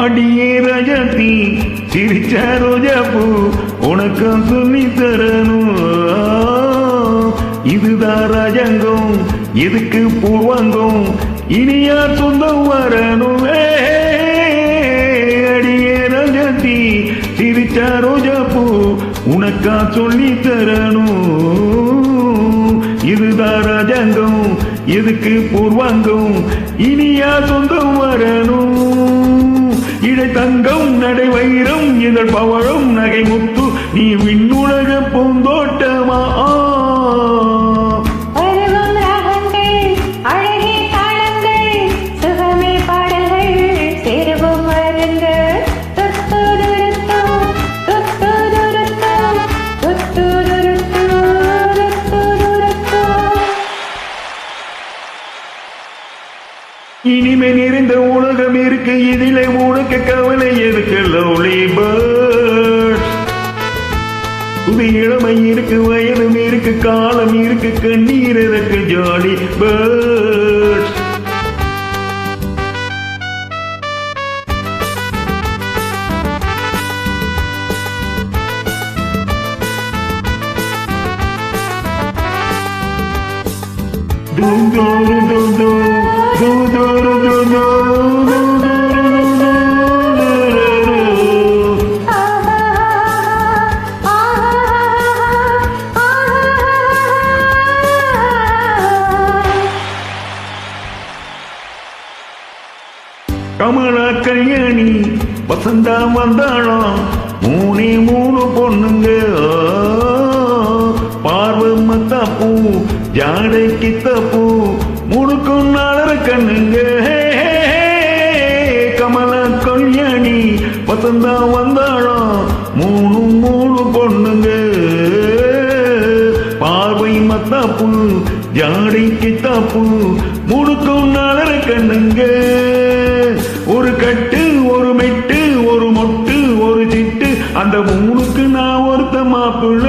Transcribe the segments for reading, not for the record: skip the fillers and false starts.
அடியே ரஜதி சிரிச்ச ரோஜாப்பூ உனக்கு சொல்லி தரணும். இதுதான் ராஜாங்கம் எதுக்கு பூர்வாங்கம் இனியா சொந்தம் வரணும். அடியே ரஜதி சிரிச்ச ரோஜாப்பூ உனக்கா சொல்லி தரணும். இதுதான் ராஜாங்கம் எதுக்கு பூர்வாங்கம் இனியா சொந்தம் வரணும். இடை தங்கம் நடை வைரம் இதழ் பவழம் நகை முத்து நீ விண்ணுலக பூந்தோட்டமா. இனிமே நிறைந்த உலகம் இருக்கு இதிலே உனக்கு கவலை எதுக்கு லவ்லி பேர்ட்ஸ். புது இளமை இருக்கு வயதும் இருக்கு காலம் இருக்கு கண்ணீர் எதற்கு jolly birds. Dum dum dum dum. Kamala Kalyani Vasantha வந்தாளாம் மூணே மூணு பொண்ணுங்க. பார்வை மத்தாப்பூ ஜாடைக்கு தப்பூ முழுக்கும் நாளர கண்ணுங்க. கமலா கல்யாணி வசந்தா வந்தாளாம் மூணு மூணு பொண்ணுங்க. பார்வை மத்தாப்பூ ஜாடைக்கு தப்பூ முழுக்கும் நாளர கண்ணுங்க. ஒரு கட்டு ஒரு மெட்டு ஒரு மொட்டு ஒரு சிட்டு அந்த மூணுக்கு நான் ஒருத்த மாப்பிள்ள.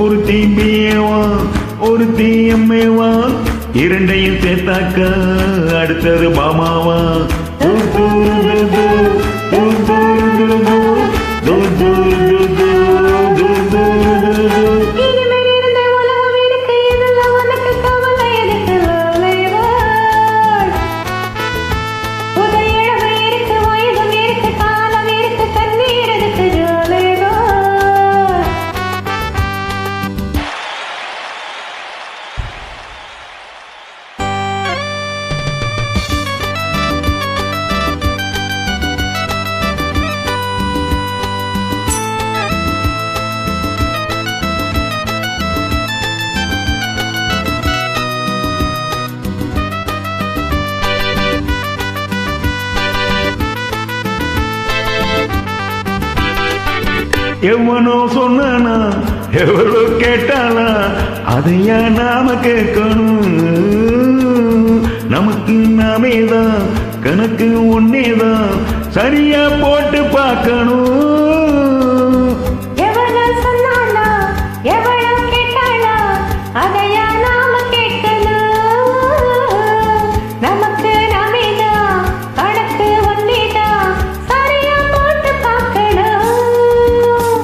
ஒரு தீம்பியவா ஒரு தீயம்மைவா இரண்டையும் சேர்த்தாக்க அடுத்தது மாமாவா. எவனோ சொன்னானா எவ்வளோ கேட்டானா அதையா நாம கேட்கணும். நமக்கு நாமேதான் கணக்கு ஒன்னேதான் சரியா போட்டு பார்க்கணும்.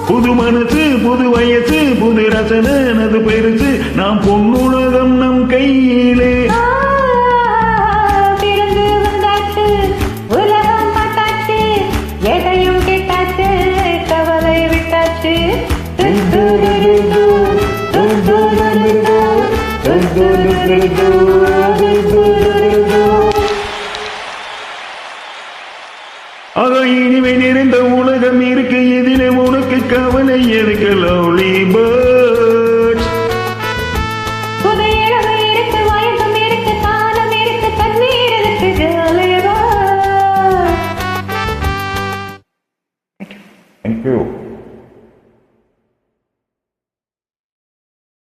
புது மனசு புது வயசு புது ரசனை அது பெருசு நாம் பொன்னுலகம் நம் கையிலே. பிறந்து வந்தாச்சு உலகம் பார்த்தாச்சு எதையும் கேட்டாச்சு கவலை விட்டாச்சு. ஆக இனிமே நிறைந்த உலகம் இருக்கு இதிலே உனக்கு கவலை எதுக்கு லவ்லி பேர்ட்ஸ்.